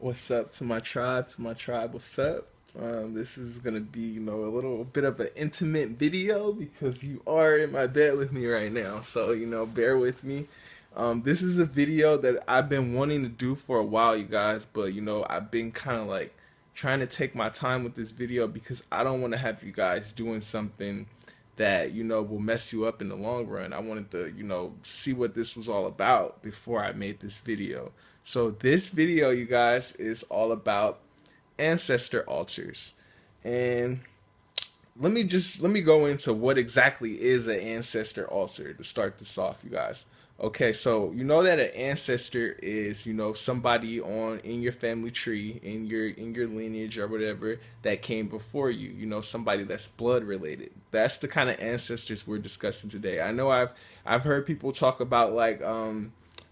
What's up to my tribe? To my tribe, what's up? This is gonna be, a little bit of an intimate video because you are in my bed with me right now. So, bear with me. This is a video that I've been wanting to do for a while, you guys, but I've been kind of like trying to take my time with this video because I don't want to have you guys doing something that will mess you up in the long run. I wanted to see what this was all about before I made this video. So this video, you guys, is all about ancestor altars. And let me go into what exactly is an ancestor altar to start this off, you guys. Okay, so you know that an ancestor is, somebody on in your family tree, in your lineage or whatever that came before you, somebody that's blood related. That's the kind of ancestors we're discussing today. I know I've heard people talk about like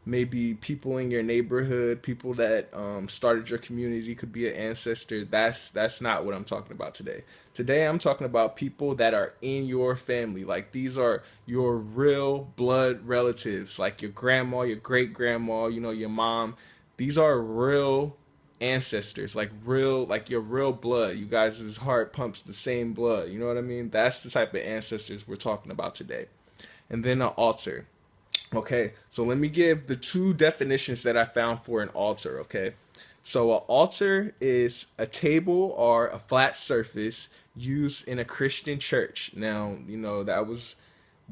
maybe people in your neighborhood, people that started your community could be an ancestor. That's not what I'm talking about today. Today I'm talking about people that are in your family. Like these are your real blood relatives, like your grandma, your great grandma, your mom. These are real ancestors, like your real blood. You guys' heart pumps the same blood. You know what I mean? That's the type of ancestors we're talking about today. And then an altar. Okay, so let me give the two definitions that I found for an altar. Okay, so an altar is a table or a flat surface used in a Christian church. Now, that was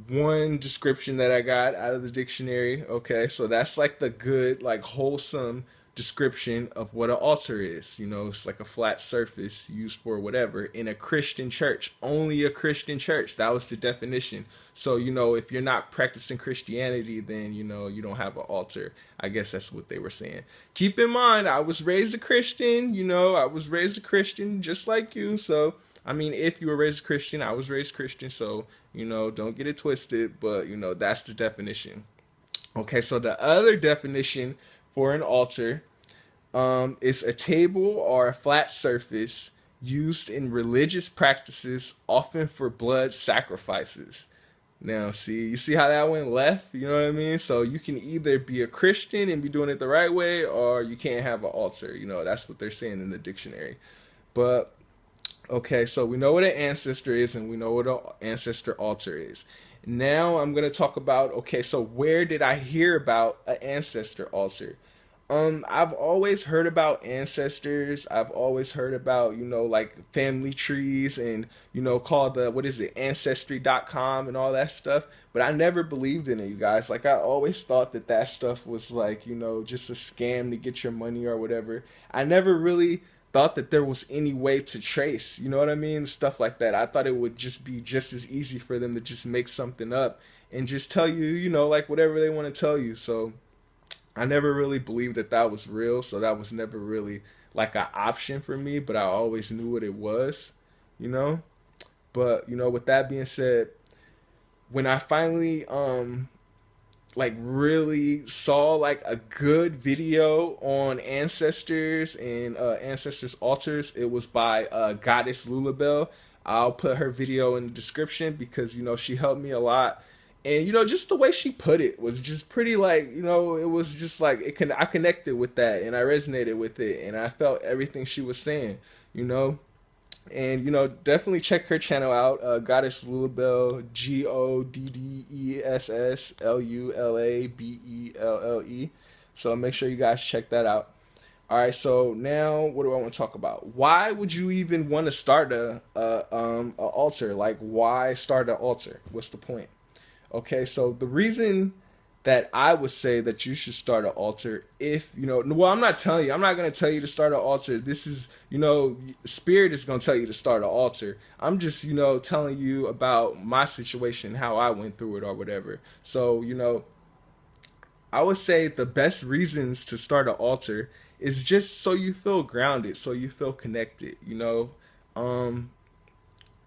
one description that I got out of the dictionary. Okay, so that's like the good, like wholesome description of what an altar is. It's like a flat surface used for whatever in a Christian church, only a Christian church. That was the definition. So, if you're not practicing Christianity, then, you don't have an altar. I guess that's what they were saying. Keep in mind, I was raised a Christian, I was raised a Christian just like you. So, I mean, if you were raised Christian, I was raised Christian, so don't get it twisted, but that's the definition. Okay, so the other definition for an altar is a table or a flat surface used in religious practices, often for blood sacrifices. Now, you see how that went left? You know what I mean? So you can either be a Christian and be doing it the right way, or you can't have an altar. That's what they're saying in the dictionary. But okay, so we know what an ancestor is and we know what an ancestor altar is. Now I'm going to talk about, okay, so where did I hear about an ancestor altar? I've always heard about ancestors. I've always heard about, like family trees and, called the, what is it, ancestry.com and all that stuff. But I never believed in it, you guys. Like, I always thought that that stuff was like, just a scam to get your money or whatever. I never really thought that there was any way to trace, you know what I mean? Stuff like that. I thought it would just be just as easy for them to just make something up and just tell you, like whatever they want to tell you. So, I never really believed that that was real, so that was never really like an option for me, but I always knew what it was, you know? But, with that being said, when I finally like really saw like a good video on ancestors and ancestors altars, it was by Goddess Lulabelle. I'll put her video in the description because she helped me a lot, and just the way she put it was just pretty, like, it was just like I connected with that and I resonated with it and I felt everything she was saying, you know and definitely check her channel out, Goddess Lulabelle, GODDESSLULABELLE. So make sure you guys check that out. All right, so now what do I want to talk about? Why would you even want to start a altar? Like, why start an altar? What's the point? Okay, so the reason that I would say that you should start an altar, if well, I'm not telling you, I'm not going to tell you to start an altar. This is, Spirit is going to tell you to start an altar. I'm just, telling you about my situation, how I went through it or whatever. So, I would say the best reasons to start an altar is just so you feel grounded, so you feel connected, um,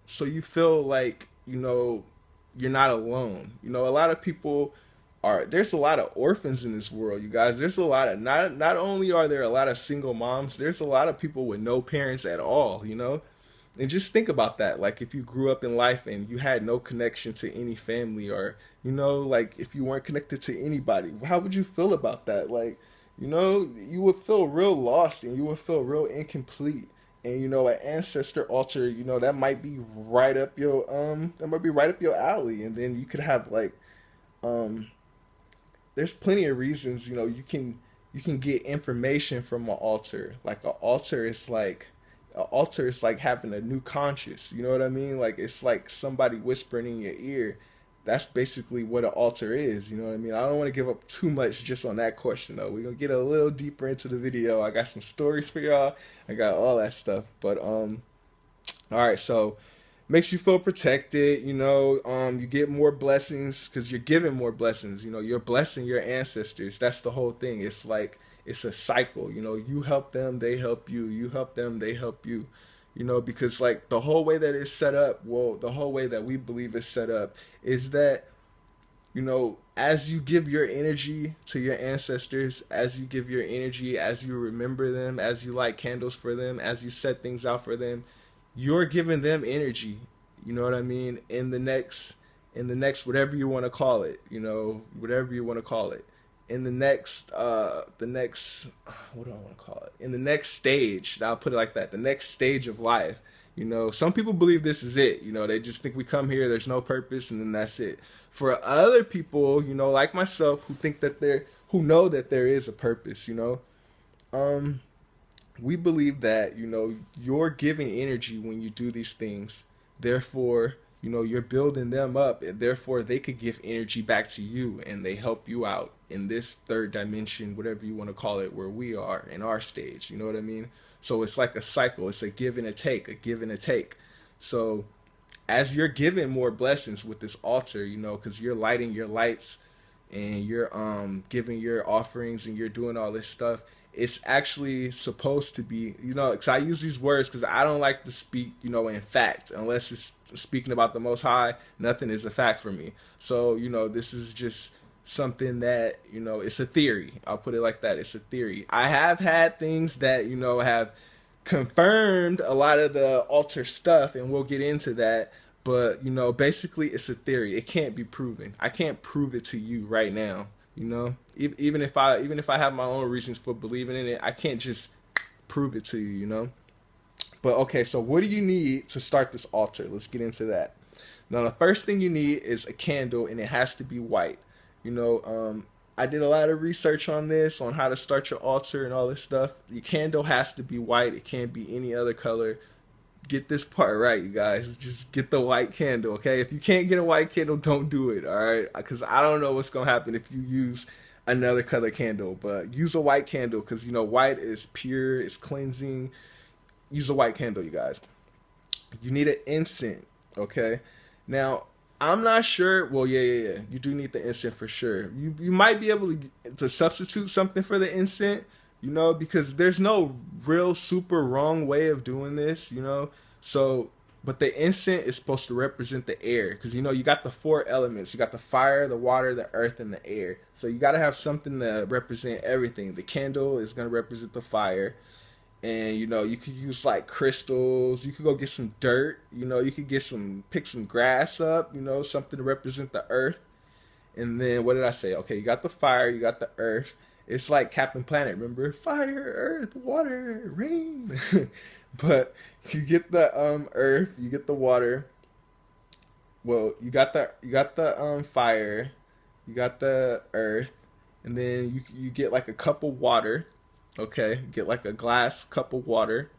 so you feel like, you're not alone. A lot of people are, there's a lot of orphans in this world, you guys. There's a lot of, not only are there a lot of single moms, there's a lot of people with no parents at all, And just think about that. Like, if you grew up in life and you had no connection to any family, or like if you weren't connected to anybody, how would you feel about that? Like, you know, you would feel real lost and you would feel real incomplete. And you know, an ancestor altar, you know, that might be right up your alley. And then you could have like um there's plenty of reasons, you know, you can get information from an altar. Like an altar is like having a new conscious. You know what I mean? Like it's like somebody whispering in your ear. That's basically what an altar is. You know what I mean? I don't want to give up too much just on that question though. We're gonna get a little deeper into the video. I got some stories for y'all. I got all that stuff. But all right, so makes you feel protected. You know, you get more blessings because you're giving more blessings. You know, you're blessing your ancestors. That's the whole thing. It's like it's a cycle. You know, you help them, they help you. You help them, they help you. You know, because like the whole way that it's set up, well, the whole way that we believe it's set up is that, you know, as you give your energy to your ancestors, as you give your energy, as you remember them, as you light candles for them, as you set things out for them, you're giving them energy. You know what I mean? In the next whatever you want to call it, you know, whatever you want to call it. In the next what do I want to call it? In the next stage, I'll put it like that, the next stage of life. You know, some people believe this is it. You know, they just think we come here, there's no purpose, and then that's it. For other people, you know, like myself, who know that there is a purpose, you know, um, we believe that, you know, you're giving energy when you do these things. Therefore, you know, you're building them up, and therefore they could give energy back to you, and they help you out in this third dimension, whatever you want to call it, where we are in our stage. You know what I mean? So it's like a cycle. It's a give and a take, a give and a take. So as you're giving more blessings with this altar, you know, because you're lighting your lights and you're giving your offerings and you're doing all this stuff, it's actually supposed to be, you know, because I use these words because I don't like to speak, you know, in fact, unless it's speaking about the Most High. Nothing is a fact for me. So you know, this is just something that, you know, it's a theory. I'll put it like that. It's a theory. I have had things that, you know, have confirmed a lot of the altar stuff, and we'll get into that. But you know, basically, it's a theory. It can't be proven. I can't prove it to you right now. You know, even if I have my own reasons for believing in it, I can't just prove it to you. You know. But okay, so what do you need to start this altar? Let's get into that. Now, the first thing you need is a candle, and it has to be white. You know, I did a lot of research on this, on how to start your altar and all this stuff. Your candle has to be white. It can't be any other color. Get this part right, you guys. Just get the white candle, okay? If you can't get a white candle, don't do it, all right? Because I don't know what's gonna happen if you use another color candle. But use a white candle because you know white is pure, it's cleansing. Use a white candle, you guys. You need an incense, okay? Now, I'm not sure. Well, yeah. You do need the incense for sure. You might be able to substitute something for the incense, you know, because there's no real super wrong way of doing this, you know. So, but the incense is supposed to represent the air, because you know you got the four elements. You got the fire, the water, the earth, and the air. So you got to have something to represent everything. The candle is going to represent the fire, and you know you could use like crystals. You could go get some dirt. You know, you could pick some grass up, you know, something to represent the earth. And then what did I say? Okay, you got the fire, you got the earth. It's like Captain Planet, remember? Fire, earth, water, rain. But you get the earth, you get the water. Well, you got the fire, you got the earth, and then you get like a cup of water. Okay, get like a glass cup of water.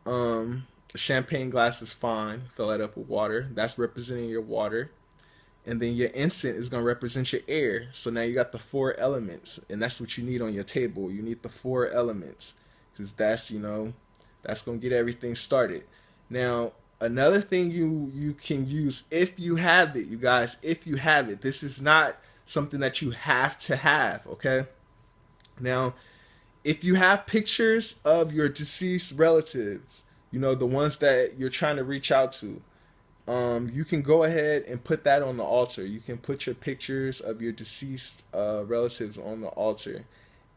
A champagne glass is fine. Fill that up with water. That's representing your water. And then your incense is going to represent your air. So now you got the four elements, and that's what you need on your table. You need the four elements, because that's, you know, that's going to get everything started. Now, another thing you can use, if you have it, you guys, if you have it, this is not something that you have to have, okay? Now, if you have pictures of your deceased relatives, you know, the ones that you're trying to reach out to, you can go ahead and put that on the altar. You can put your pictures of your deceased relatives on the altar.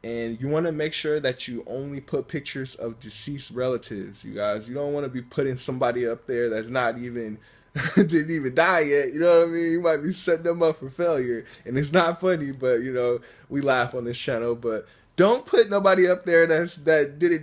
And you want to make sure that you only put pictures of deceased relatives, you guys. You don't want to be putting somebody up there that's not even, didn't even die yet. You know what I mean? You might be setting them up for failure. And it's not funny, but, you know, we laugh on this channel. But Don't put nobody up there that didn't